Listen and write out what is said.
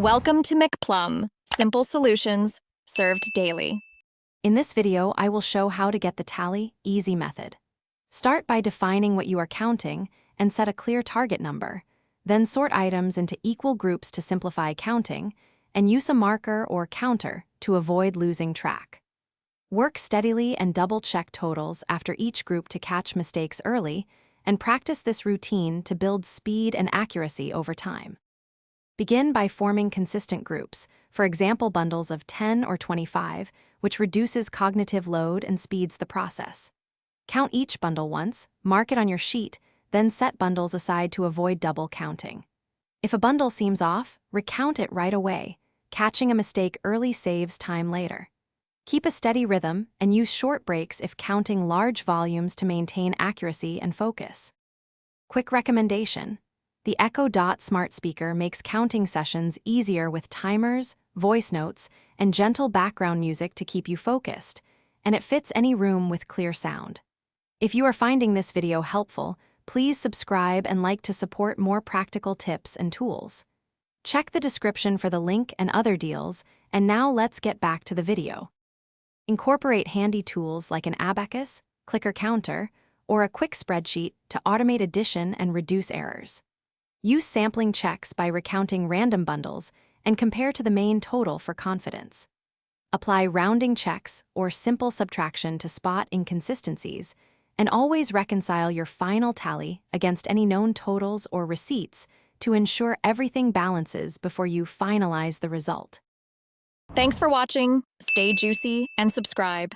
Welcome to McPlum, simple solutions served daily. In this video, I will show how to get the tally easy method. Start by defining what you are counting and set a clear target number. Then sort items into equal groups to simplify counting, and use a marker or counter to avoid losing track. Work steadily and double-check totals after each group to catch mistakes early, and practice this routine to build speed and accuracy over time. Begin by forming consistent groups, for example bundles of 10 or 25, which reduces cognitive load and speeds the process. Count each bundle once, mark it on your sheet, then set bundles aside to avoid double counting. If a bundle seems off, recount it right away. Catching a mistake early saves time later. Keep a steady rhythm and use short breaks if counting large volumes to maintain accuracy and focus. Quick recommendation: the Echo Dot smart speaker makes counting sessions easier with timers, voice notes, and gentle background music to keep you focused, and it fits any room with clear sound. If you are finding this video helpful, please subscribe and like to support more practical tips and tools. Check the description for the link and other deals, and now let's get back to the video. Incorporate handy tools like an abacus, clicker counter, or a quick spreadsheet to automate addition and reduce errors. Use sampling checks by recounting random bundles and compare to the main total for confidence. Apply rounding checks or simple subtraction to spot inconsistencies, and always reconcile your final tally against any known totals or receipts to ensure everything balances before you finalize the result. Thanks for watching, stay juicy, and subscribe.